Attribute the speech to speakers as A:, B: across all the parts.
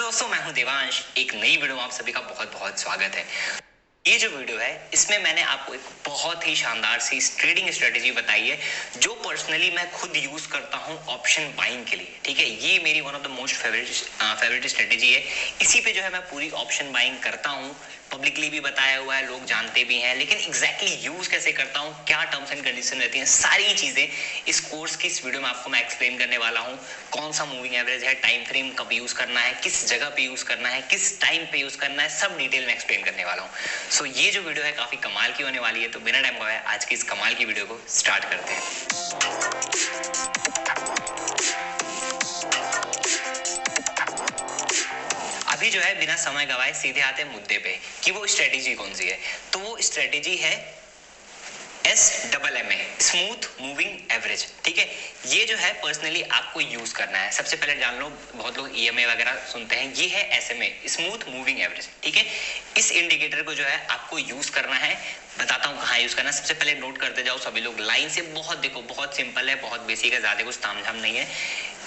A: दोस्तों, मैं हूं देवांश। एक नई वीडियो में आप सभी का बहुत बहुत स्वागत है। ये जो वीडियो है इसमें मैंने आपको एक बहुत ही शानदार सी ट्रेडिंग स्ट्रेटेजी बताई है जो पर्सनली मैं खुद यूज करता हूं ऑप्शन बाइंग के लिए। ठीक है, ये मेरी one of the most favourite strategy है। इसी पे जो है मैं पूरी ऑप्शन बाइंग करता हूं, पब्लिकली भी बताया हुआ है, लोग जानते भी हैं, लेकिन एग्जैक्टली यूज कैसे करता हूं, क्या टर्म्स एंड कंडीशन रहती हैं, सारी चीजें इस कोर्स की इस वीडियो में आपको मैं एक्सप्लेन करने वाला हूं। कौन सा मूविंग एवरेज है, टाइम फ्रेम कब यूज करना है, किस जगह पे यूज करना है, किस टाइम पे यूज करना है, सब डिटेल में एक्सप्लेन करने वाला हूं। सो ये जो वीडियो है काफी कमाल की होने वाली है, तो बिना टाइम गवाए आज की इस कमाल की वीडियो को स्टार्ट करते हैं। अभी जो है बिना समय गवाए सीधे आते हैं मुद्दे पे कि वो स्ट्रेटेजी कौन सी है। तो वो स्ट्रेटेजी है SMMA, स्मूथ मूविंग एवरेज। ठीक है, ये जो है पर्सनली आपको यूज करना है। सबसे पहले जान लो, बहुत लोग EMA वगैरह सुनते हैं, ये है SMA, स्मूथ मूविंग एवरेज। ठीक है, इस इंडिकेटर को जो है आपको यूज करना है। बताता हूँ कहाँ यूज करना है। सबसे पहले नोट करते जाओ सभी लोग लाइन से। बहुत देखो, बहुत सिंपल है, बहुत बेसिक है, ज्यादा कुछ तामझाम नहीं है।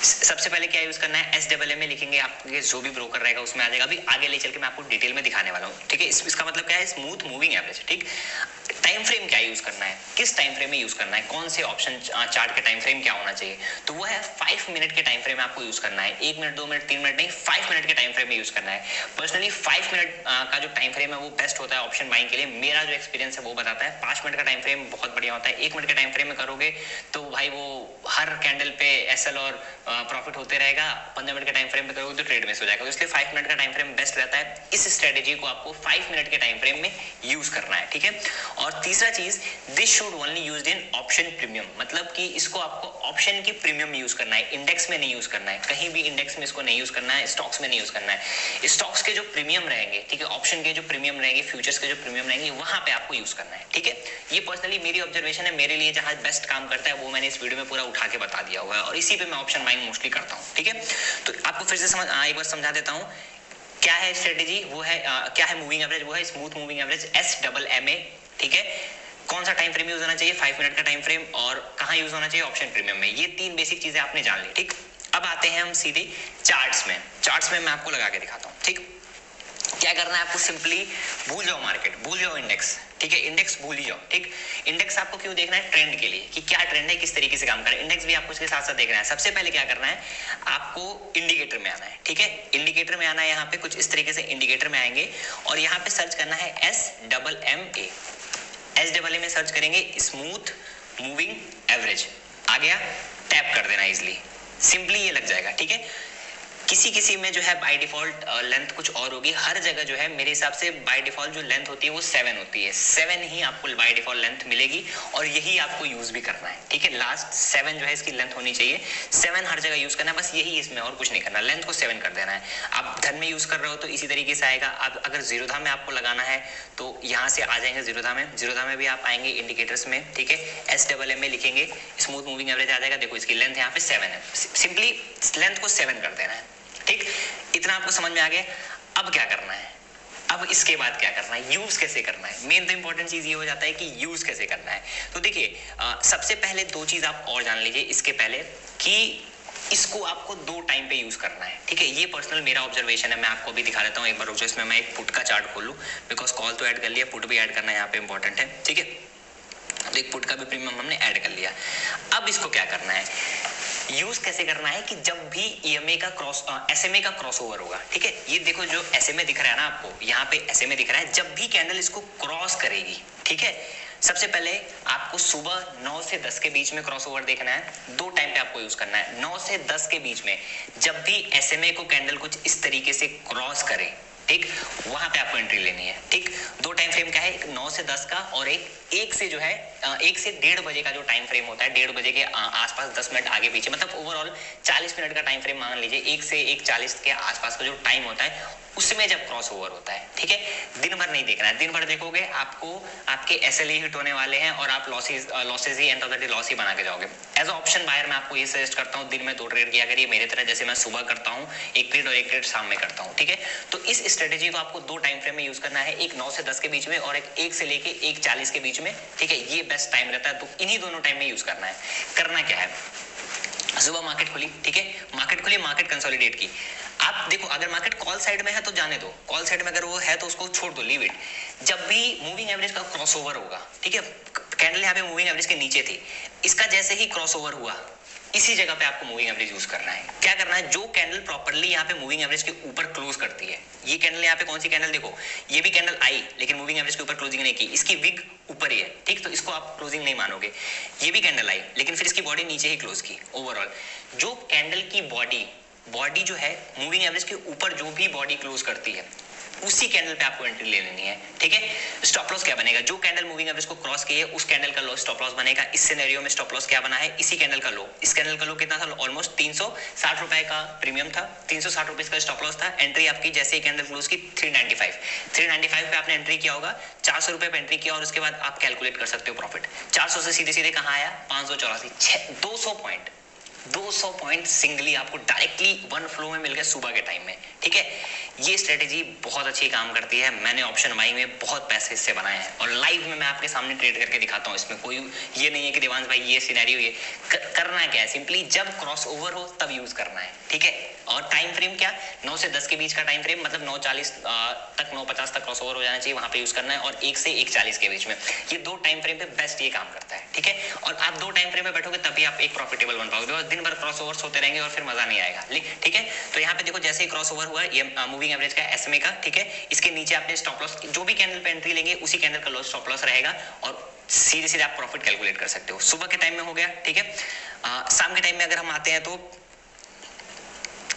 A: सबसे पहले क्या यूज करना है, SMMA लिखेंगे, आपके जो भी ब्रोकर रहेगा उसमें आ जाएगा। अभी आगे ले चल के मैं आपको डिटेल में दिखाने वाला हूँ। ठीक है, इसका मतलब क्या है, स्मूथ मूविंग एवरेज। ठीक, टाइम फ्रेम क्या यूज करना है, किस टाइम फ्रेम में यूज करना है, कौन से ऑप्शन चार्ट के टाइम फ्रेम क्या होना चाहिए, तो वो है 5 मिनट के टाइम फ्रेम में आपको यूज करना है। 1 मिनट, 2 मिनट, 3 मिनट नहीं, 5 मिनट के टाइम फ्रेम में यूज करना है। पर्सनली 5 मिनट का जो टाइम फ्रेम है वो बेस्ट होता है ऑप्शन बाइंग के लिए। मेरा जो एक्सपीरियंस है वो बताता है 5 मिनट का टाइम फ्रेम बहुत बढ़िया होता है। 1 मिनट के टाइम फ्रेम में करोगे तो भाई वो हर कैंडल पे SL और प्रॉफिट होते रहेगा। 15 मिनट के टाइम फ्रेम में करोगे तो ट्रेड मिस हो जाएगा। इसलिए 5 मिनट का टाइम फ्रेम बेस्ट रहता है। इस स्ट्रेटेजी को आपको 5 मिनट के टाइम फ्रेम में यूज करना है। ठीक है, और तीसरा चीज, this should only used in option premium, मतलब कि इसको आपको ऑप्शन की प्रीमियम यूज करना है, इंडेक्स में नहीं यूज करना है। कहीं भी इंडेक्स में इसको नहीं यूज करना है, स्टॉक्स में नहीं यूज करना है। स्टॉक्स के जो प्रीमियम रहेंगे, ठीक है, ऑप्शन के जो प्रीमियम रहेंगे, फ्यूचर्स के जो प्रीमियम रहेंगे, वहां पे आपको यूज करना है। ठीक है, ये पर्सनली मेरी ऑब्जर्वेशन है। मेरे लिए जहां बेस्ट काम करता है वो मैंने इस वीडियो में पूरा उठा के बता दिया हुआ है, और इसी पे मैं ऑप्शन बाइंग मोस्टली करता हूँ। ठीक है, तो आपको फिर से एक बार समझा देता हूँ क्या है स्ट्रेटेजी। वो है क्या है मूविंग एवरेज, वो है स्मूथ मूविंग एवरेज, SMMA। ठीक है, कौन सा टाइम फ्रेम यूज होना चाहिए, 5 मिनट का टाइम फ्रेम, और कहां यूज होना चाहिए, ऑप्शन प्रीमियम में। ये 3 बेसिक चीजें आपने जान ली। ठीक, अब आते हैं हम सीधे चार्ट्स में। चार्ट्स में मैं आपको लगा के दिखाता हूं। ठीक, क्या करना है आपको, सिंपली भूल जाओ मार्केट, भूल जाओ इंडेक्स। ठीक है, इंडेक्स भूल ही जाओ। ठीक, इंडेक्स आपको क्यों देखना है, ट्रेंड के लिए, कि क्या ट्रेंड है, किस तरीके से काम कर रहा है। इंडेक्स भी आपको इसके साथ साथ देखना है। सबसे पहले क्या करना है, आपको इंडिकेटर में आना है। ठीक है, इंडिकेटर में आना है, यहाँ पे कुछ इस तरीके से इंडिकेटर में आएंगे और यहाँ पे सर्च करना है SMMA। SMMA में सर्च करेंगे स्मूथ मूविंग एवरेज। आ गया, टैप कर देना इजिली, सिंपली ये लग जाएगा। ठीक है, किसी किसी में जो है बाय डिफॉल्ट लेंथ कुछ और होगी। हर जगह जो है मेरे हिसाब से बाय डिफॉल्ट जो लेंथ होती है वो 7 होती है। 7 ही आपको बाय डिफॉल्ट लेंथ मिलेगी और यही आपको यूज भी करना है। ठीक है, लास्ट 7 जो है इसकी लेंथ होनी चाहिए। 7 हर जगह यूज करना है, बस यही इसमें, और कुछ नहीं करना। लेंथ को 7 कर देना है। आप धन में यूज कर रहे हो तो इसी तरीके से आएगा। अब अगर जीरोधा में आपको लगाना है तो यहाँ से आ जाएंगे जीरोधा में। जीरोधा में भी आप आएंगे इंडिकेटर्स में। ठीक है, SMMA लिखेंगे, स्मूथ मूविंग एवरेज आ जाएगा। देखो इसकी लेंथ यहाँ पे 7 है। सिंपली लेंथ को 7 कर देना है। ठीक, इतना आपको समझ में आ गया। अब क्या करना है, अब इसके बाद क्या करना है, यूज कैसे करना है। मेन तो इंपॉर्टेंट चीज ये हो जाता है कि यूज कैसे करना है। तो देखिए, सबसे पहले 2 चीज आप और जान लीजिए इसके पहले, कि इसको आपको 2 टाइम पे यूज करना है। ठीक है, ये पर्सनल मेरा ऑब्जर्वेशन है। मैं आपको भी दिखा देता हूँ एक बार, रुको, इसमें मैं एक पुट का चार्ट खोलूं, बिकॉज कॉल तो ऐड कर लिया, पुट भी ऐड करना यहाँ पे इंपॉर्टेंट है। ठीक है, तो एक पुट का भी प्रीमियम हमने ऐड कर लिया। अब इसको क्या करना है, यूज कैसे करना है, कि जब भी SMA का क्रॉस ओवर होगा। ठीक है, ये देखो जो SMA दिख रहा है ना आपको, यहाँ पे SMA दिख रहा है, जब भी कैंडल इसको क्रॉस करेगी, ठीक है, सबसे पहले आपको सुबह 9 से 10 के बीच में क्रॉस ओवर देखना है। 2 टाइम पे आपको यूज करना है, 9 से 10 के बीच में। जब भी SMA को कैंडल कुछ इस तरीके से क्रॉस करे, ठीक, वहां पे आपको एंट्री लेनी है। ठीक, 2 टाइम फ्रेम क्या है, एक 9 से 10 का, और एक से जो है 1 से 1:30 बजे का जो टाइम फ्रेम होता है। 1:30 बजे के आसपास 10 मिनट आगे पीछे, मतलब ओवरऑल 40 मिनट का टाइम फ्रेम मान लीजिए। 1 से 1:40 के आसपास का जो टाइम होता है उसमें जब क्रॉस ओवर होता है। ठीक है, दिन भर नहीं देखना है। दिन भर देखोगे आपको आपके SL हिट होने वाले हैं और आप लॉसेज ही end of the day loss ही बना के जाओगे। एज अ ऑप्शन बायर मैं आपको ये सजेस्ट करता हूँ, दिन में 2 ट्रेड किया करिए मेरे तरह, जैसे मैं सुबह करता हूँ 1 ट्रेड और 1 ट्रेड शाम में करता हूँ। ठीक है, तो इस स्ट्रेटेजी को आपको 2 टाइम फ्रेम में यूज करना है, एक 9 से 10 के बीच में और एक 1 से लेके 1:40 के बीच में। ठीक है, ये बेस्ट टाइम रहता है, तो इन्हीं दोनों टाइम में यूज करना है। करना क्या है, सुबह मार्केट खुली, ठीक है, मार्केट खुली, मार्केट कंसोलिडेट की। आप देखो अगर मार्केट कॉल साइड में है तो जाने दो, कॉल साइड में अगर वो है तो उसको छोड़ दो, लीव इट। जब भी मूविंग एवरेज का क्रॉसओवर होगा, ठीक है, कैंडल यहाँ पे मूविंग एवरेज के नीचे थी, इसका जैसे ही क्रॉसओवर हुआ इसी जगह पे आपको मूविंग एवरेज यूज करना है। क्या करना है, जो कैंडल प्रॉपर्ली यहाँ पे मूविंग एवरेज के ऊपर क्लोज करती है, ये कैंडल यहाँ पे कौन सी कैंडल, देखो ये भी कैंडल आई लेकिन मूविंग एवरेज के ऊपर क्लोजिंग नहीं की, इसकी विग ऊपर ही है, ठीक, तो इसको आप क्लोजिंग नहीं मानोगे। ये भी कैंडल आई लेकिन फिर इसकी बॉडी नीचे ही क्लोज की। ओवरऑल जो कैंडल की बॉडी जो है मूविंग एवरेज के ऊपर जो भी बॉडी क्लोज करती है उसी कैंडल पे आपको एंट्री ले लेनी है, ठीक है। स्टॉप लॉस क्या बनेगा, जो कैंडल मूविंग एवरेज को क्रॉस की है उस कैंडल का लो स्टॉप लॉस बनेगा। इस सिनेरियो में स्टॉप लॉस क्या बना है, इसी कैंडल का लो, इस कैंडल का लो कितना था, ऑलमोस्ट 360 रुपए का प्रीमियम था, 360 रुपए का स्टॉप लॉस था। एंट्री आपकी जैसे ही कैंडल क्लोज की 395 पे आपने एंट्री किया होगा, 400 रुपए पे एंट्री किया और उसके बाद आप कैलकुलेट कर सकते हो प्रॉफिट। 400 से सीधे सीधे कहाँ आया, 584, 200 पॉइंट सिंगली आपको डायरेक्टली वन फ्लो में मिल गया सुबह के टाइम में, ठीक है। ये स्ट्रेटेजी बहुत अच्छी काम करती है, मैंने ऑप्शन बाइंग में बहुत पैसे इससे बनाए हैं और लाइव में मैं आपके सामने ट्रेड करके दिखाता हूँ। इसमें कोई ये नहीं है कि देवांश भाई ये सिनेरियो, ये करना क्या है, सिंपली जब क्रॉस ओवर हो तब यूज करना है, ठीक है। और टाइम फ्रेम क्या, 9 से 10 के बीच का टाइम फ्रेम, मतलब 9:40 तक 9:50 तक क्रॉस ओवर हो जाना चाहिए, वहां पे यूज करना है। और 1 से 1:40 के बीच में, ये दो टाइम फ्रेम पे बेस्ट ये काम करता है, ठीक है। और आप दो टाइम फ्रेम में बैठोगे तभी आप एक प्रॉफिटेबल बन पाओगे, और दिन भर क्रॉस ओवर्स होते रहेंगे और फिर मजा नहीं आएगा, ठीक है। तो यहाँ पे देखो जैसे ही क्रॉस ओवर हुआ ये मूविंग एवरेज का एसएमए का, ठीक है, इसके नीचे आपने स्टॉप लॉस, जो भी कैंडल पे एंट्री लेंगे उसी कैंडल का स्टॉप लॉस रहेगा और सीधे सीधे आप प्रॉफिट कैलकुलेट कर सकते हो। सुबह के टाइम में हो गया, ठीक है। शाम के टाइम में अगर हम आते हैं तो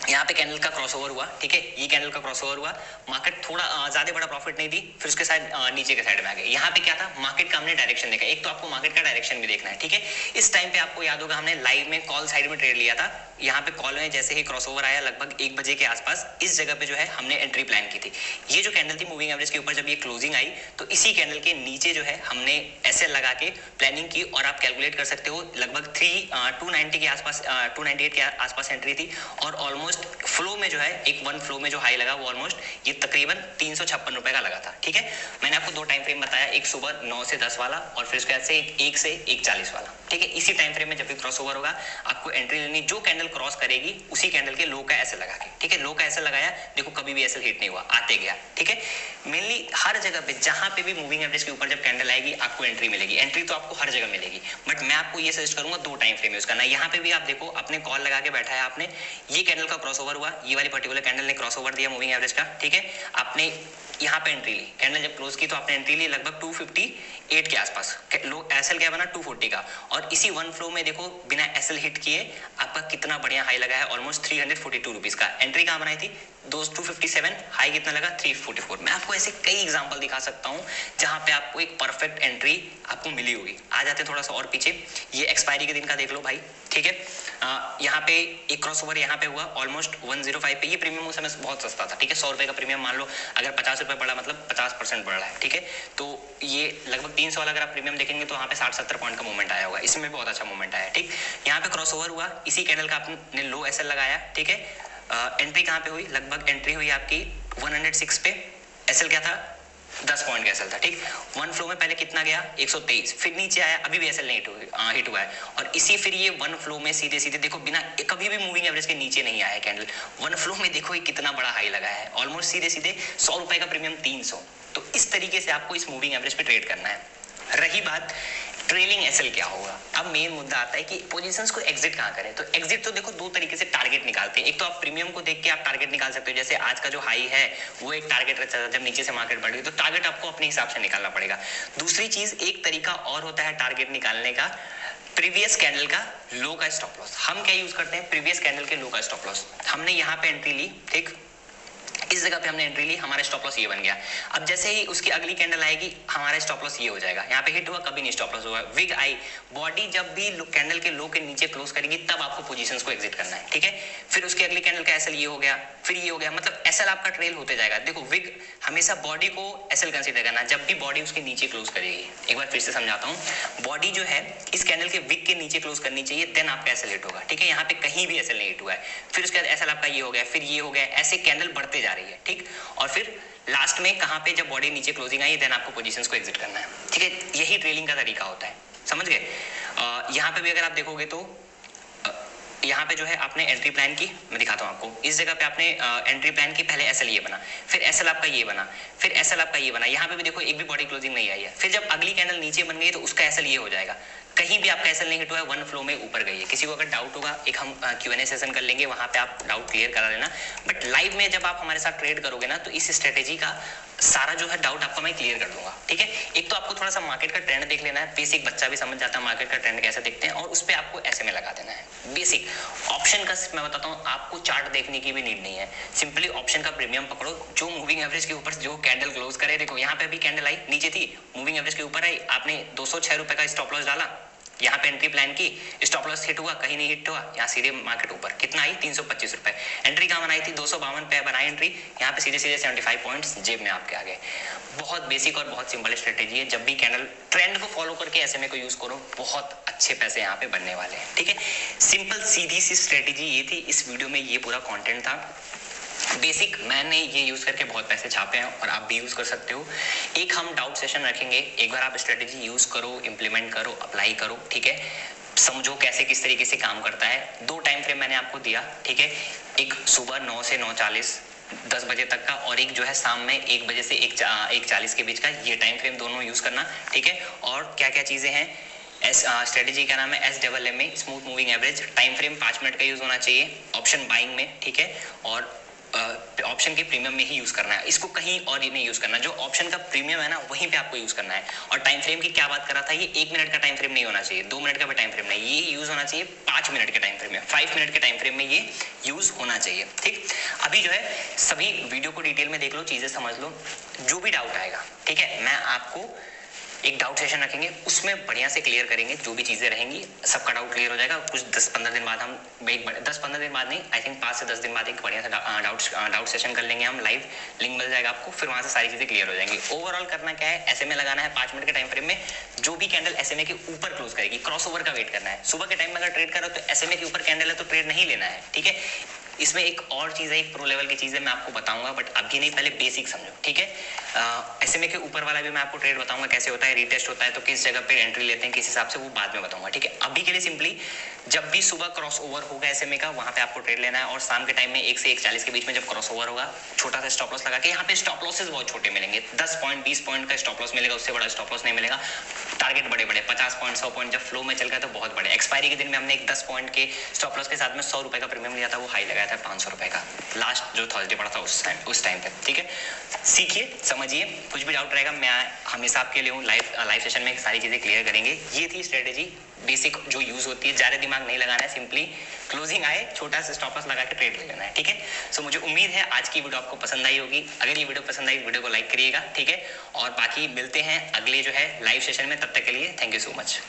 A: यहाँ पे कैंडल का क्रॉसओवर हुआ, ठीक है, ये कैंडल का क्रॉसओवर हुआ, मार्केट थोड़ा ज्यादा बड़ा प्रॉफिट नहीं दी, फिर उसके साइड नीचे के साइड में आ गए। यहाँ पे क्या था, मार्केट का हमने डायरेक्शन देखा, एक तो आपको मार्केट का डायरेक्शन भी देखना है, ठीक है। इस टाइम पे आपको याद होगा हमने लाइव में कॉल साइड में ट्रेड लिया था, यहाँ पे कॉल में जैसे ही क्रॉसओवर आया लगभग 1 बजे के आसपास, इस जगह पे जो है हमने एंट्री प्लान की थी। ये जो कैंडल थी मूविंग एवरेज के ऊपर जब ये क्लोजिंग आई तो इसी कैंडल के नीचे जो है हमने एसएल लगा के प्लानिंग की और आप कैलकुलेट कर सकते हो लगभग 290 के आसपास, 298 के आसपास एंट्री थी और ऑलमोस्ट फ्लो में जो है एक वन फ्लो में जो हाई लगा वो ऑलमोस्ट ये तकरीबन 356 रुपए का लगा था, ठीक है। मैंने आपको दो टाइम फ्रेम बताया, एक सुबह 9 से 10 वाला और फिर उसके बाद से 1 से 1:40 वाला, ठीक है। इसी टाइम फ्रेम में जब भी क्रॉस ओवर होगा आपको एंट्री लेनी, जो कैंडल क्रॉस करेगी उसी कैंडल के लो का एसएल लगा के, ठीक है। लो का एसएल लगाया, देखो कभी भी एसएल हिट नहीं हुआ, आते गया, ठीक है। मेनली हर जगह पे जहां पे भी मूविंग एवरेज के ऊपर जब कैंडल आएगी आपको एंट्री मिलेगी, एंट्री तो आपको हर जगह मिलेगी, बट मैं आपको ये सजेस्ट करूंगा दो टाइम फ्रेम यूज करना। यहाँ पे भी आप देखो आपने कॉल लगा के बैठा है, आपने ये कैंडल का क्रॉस ओवर हुआ, ये वाली पर्टिकुलर कैंडल ने क्रॉस ओवर दिया मूविंग एवरेज का, ठीक है। आपने यहाँ पे एंट्री ली, कैंडल जब क्लोज की तो आपने एंट्री ली लगभग 258 के आसपास, लो एसएल क्या बना 240 का, और इसी वन फ्लो में देखो बिना एसएल हिट किए आपका कितना बढ़िया हाई लगा है, ऑलमोस्ट 342 रुपीज का। एंट्री कहाँ बनाई थी 257, हाई कितना लगा 344। मैं आपको ऐसे कई एग्जांपल दिखा सकता हूँ जहां पे आपको एक परफेक्ट एंट्री आपको मिली होगी। आ जाते थोड़ा सा और पीछे, ये एक्सपायरी के दिन का देख लो भाई, ठीक है। यहाँ पे एक क्रॉस ओवर यहाँ पे हुआ ऑलमोस्ट 105 पे, ये प्रीमियम उस समय बहुत सस्ता था, ठीक है। 100 रुपए का प्रीमियम मान लो, अगर 50 रुपए बढ़ा मतलब 50% बढ़ रहा है, ठीक है। तो ये लगभग 300 वाला अगर आप प्रीमियम देखेंगे तो वहाँ पे 60-70 पॉइंट का मूवमेंट आया होगा, इसमें बहुत अच्छा मूवमेंट आया, ठीक। यहाँ पे क्रॉस ओवर हुआ, इसी कैंडल का आपने लो एसएल लगाया, ठीक है। एंट्री कहाँ पे हुई, लगभग एंट्री हुई आपकी 106 पे, एसएल क्या था 10 पॉइंट का एसएल था, ठीक। वन फ्लो में पहले कितना गया 123, फिर नीचे आया, अभी भी एसएल नहीं हिट हुआ है, और इसी फिर ये वन फ्लो में सीधे सीधे देखो बिना कभी भी मूविंग एवरेज के नीचे नहीं आया कैंडल, वन फ्लो में देखो ये कितना बड़ा हाई लगा है, ऑलमोस्ट सीधे सीधे 100 रुपए का प्रीमियम 300। तो इस तरीके से आपको इस मूविंग एवरेज पे ट्रेड करना है। रही बात ट्रेलिंग एसएल क्या होगा, अब मेन मुद्दा आता है कि पोजीशंस को एग्जिट कहां करें। तो एग्जिट तो देखो दो तरीके से टारगेट निकालते हैं, एक तो आप प्रीमियम को देख के आप टारगेट निकाल सकते हो, जैसे आज का जो हाई है वो एक टारगेट रहता है, जब नीचे से मार्केट बढ़ गई तो टारगेट आपको अपने हिसाब से निकालना पड़ेगा। दूसरी चीज एक तरीका और होता है टारगेट निकालने का, प्रीवियस कैंडल का लो का स्टॉप लॉस। हम क्या यूज करते हैं, प्रीवियस कैंडल के लो का स्टॉप लॉस। हमने यहाँ पे एंट्री ली, ठीक, इस जगह पे हमने एंट्री ली, हमारा स्टॉप लॉस ये बन गया। अब जैसे ही उसकी अगली कैंडल आएगी हमारा स्टॉप लॉस ये हो जाएगा, यहाँ पे हिट हुआ कभी नहीं स्टॉप लॉस हुआ, विग आई, बॉडी जब भी कैंडल के लो के नीचे क्लोज करेगी तब आपको पोजीशंस को एग्जिट करना है, ठीक है। फिर उसकी अगली कैंडल का एसएल ये हो गया, फिर ये हो गया, मतलब एसएल आपका ट्रेल होते जाएगा। देखो विग हमेशा बॉडी को एसएल कंसीडर करना, जब भी बॉडी उसके नीचे क्लोज करेगी, एक बार फिर से समझाता हूँ, बॉडी जो है इस कैंडल के विग के नीचे क्लोज करनी चाहिए, देन आपका एसएल हिट होगा, ठीक है। यहाँ पे कहीं भी एसएल नहीं हिट हुआ है, फिर उसके बाद एसएल आपका ये हो गया, फिर ये हो गया, ऐसे कैंडल बढ़ते जा रही है, ठीक। और फिर लास्ट में कहां पे जब बॉडी नीचे क्लोजिंग आई देन आपको पोजीशंस को एग्जिट करना है, ठीक है। यही ट्रेलिंग का तरीका होता है, समझ गए। यहाँ पे भी अगर आप देखोगे तो यहाँ पे जो है आपने एंट्री प्लान की, मैं दिखाता हूँ आपको। इस जगह पे आपने एंट्री प्लान की, पहले एसएल ये बना, फिर एसएल आपका ये बना, फिर एसएल आपका ये बना। यहाँ पे भी देखो एक भी बॉडी क्लोजिंग नहीं आई है। फिर जब अगली कैंडल नीचे बन गई तो उसका एसएल ये हो जाएगा। कहीं भी आपका एसएल नहीं हिट हुआ है, वन फ्लो में ऊपर गई है। किसी को अगर डाउट होगा, एक हम Q&A सेशन कर लेंगे, वहां पे आप डाउट क्लियर करा लेना। बट लाइव में जब आप हमारे साथ ट्रेड करोगे ना, तो इस स्ट्रेटेजी का सारा जो है डाउट आपको मैं क्लियर कर दूंगा, ठीक है। एक तो आपको थोड़ा सा मार्केट का ट्रेंड देख लेना है, बेसिक बच्चा भी समझ जाता है मार्केट का ट्रेंड कैसे देखते हैं, और उस पर आपको ऐसे में लगा देना है बेसिक। ऑप्शन का मैं बताता हूँ, आपको चार्ट देखने की भी नीड नहीं है, सिंपली ऑप्शन का प्रीमियम पकड़ो, जो मूविंग एवरेज के ऊपर जो कैंडल क्लोज करे। देखो यहाँ पे भी कैंडल आई, नीचे थी, मूविंग एवरेज के ऊपर आई, आपने 206 रुपए का स्टॉप लॉस डाला, यहाँ पे एंट्री प्लान की, स्टॉप लॉस हिट हुआ, कहीं नहीं हिट हुआ, यहाँ सीधे मार्केट ऊपर कितना आई 325 रुपए। एंट्री कहाँ बनाई थी, 252 पे बनाई एंट्री, यहाँ पे सीधे सीधे 75 पॉइंट्स जेब में आपके आगे। बहुत बेसिक और बहुत सिंपल स्ट्रेटेजी है। जब भी कैंडल ट्रेंड को फॉलो करके एसएमए को यूज करो, बहुत अच्छे पैसे यहाँ पे बनने वाले हैं, ठीक है। सिंपल सीधी सी स्ट्रेटेजी ये थी। इस वीडियो में ये पूरा कॉन्टेंट था बेसिक। मैंने ये यूज करके बहुत पैसे छापे हैं और आप भी यूज कर सकते हो। एक हम डाउट सेशन रखेंगे, एक बार आप स्ट्रेटेजी यूज करो, इंप्लीमेंट करो, अप्लाई करो, ठीक है। समझो कैसे किस तरीके से काम करता है। 2 टाइम फ्रेम मैंने आपको दिया, ठीक है। एक सुबह 9 से 9:40 10 बजे तक का, और एक जो है शाम में 1 बजे से 1:40 के बीच का। ये टाइम फ्रेम दोनों यूज करना, ठीक है। और क्या क्या चीजें हैं, स्ट्रेटेजी का नाम है SMMA, smooth moving average. Time frame 5 minute का यूज होना चाहिए, ऑप्शन बाइंग में, ठीक है। और ऑप्शन के प्रीमियम में ही यूज करना है, इसको कहीं और ही नहीं यूज करना। जो ऑप्शन का प्रीमियम है ना, वहीं पे आपको यूज करना है। और टाइम फ्रेम की क्या बात कर रहा था, ये 1 मिनट का टाइम फ्रेम नहीं होना चाहिए, 2 मिनट का भी टाइम फ्रेम नहीं, ये यूज होना चाहिए 5 मिनट के टाइम फ्रेम में, 5 मिनट के टाइम फ्रेम में ये यूज होना चाहिए, ठीक। अभी जो है सभी वीडियो को डिटेल में देख लो, चीजें समझ लो, जो भी डाउट आएगा, ठीक है, मैं आपको एक डाउट सेशन रखेंगे, उसमें बढ़िया से क्लियर करेंगे। जो भी चीजें रहेंगी सबका डाउट क्लियर हो जाएगा। कुछ 10-15 दिन बाद हम 10-15 दिन बाद नहीं, आई थिंक 5 से 10 दिन बाद एक बढ़िया सा डाउट सेशन कर लेंगे हम लाइव। लिंक मिल जाएगा आपको, फिर वहां से सारी चीजें क्लियर हो जाएंगी। ओवरऑल करना क्या है, एसएमए लगाना है 5 मिनट के टाइम फ्रेम में। जो भी कैंडल एसएमए के ऊपर क्लोज करेगी, क्रॉसओवर का वेट करना है। सुबह के टाइम में अगर ट्रेड करो तो एसएमए के ऊपर कैंडल है तो ट्रेड नहीं लेना है, ठीक है। इसमें एक और चीज है, एक प्रो लेवल की चीज है, मैं आपको बताऊंगा, बट अभी नहीं, पहले बेसिक समझो, ठीक है। एसएमए के ऊपर वाला भी मैं आपको ट्रेड बताऊंगा कैसे होता है, रीटेस्ट होता है तो किस जगह पे एंट्री लेते हैं, किस हिसाब से, वो बाद में बताऊंगा, ठीक है। अभी के लिए सिंपली जब भी सुबह क्रॉस ओवर होगा एसएमए का, वहां पे आपको ट्रेड लेना है। और शाम के टाइम में 1 से 1:40 के बीच में जब क्रॉस ओवर होगा, छोटा सा स्टॉप लॉस लगा के, यहाँ पे स्टॉप लॉसेस बहुत छोटे मिलेंगे, 10 पॉइंट 20 पॉइंट का स्टॉप लॉस मिलेगा, उससे बड़ा स्टॉप लॉस नहीं मिलेगा। टारगेट बड़े बड़े 50 पॉइंट 100 पॉइंट जब फ्लो में चल गया तो बहुत बड़े। एक्सपायरी के दिन में हमने एक 10 पॉइंट के स्टॉप लॉस के साथ में 100 रुपए का प्रीमियम लिया था, वो हाई लगाया था 500 रुपए का, लास्ट जो थर्सडे पड़ा था उस टाइम पे, ठीक है। सीखिए, समझिए, कुछ भी डाउट रहेगा मैं हमेशा आपके लिए हूँ। लाइव सेशन में सारी चीजें क्लियर करेंगे। ये थी स्ट्रेटेजी बेसिक जो यूज होती है, ज्यादा दिमाग नहीं लगाना है, सिंपली क्लोजिंग आए छोटा सा स्टॉप लॉस लगा के ट्रेड ले लेना है, ठीक है। सो मुझे उम्मीद है आज की वीडियो आपको पसंद आई होगी। अगर ये वीडियो पसंद आई, वीडियो को लाइक करिएगा, ठीक है। और बाकी मिलते हैं अगले जो है लाइव सेशन में, तब तक के लिए थैंक यू सो मच।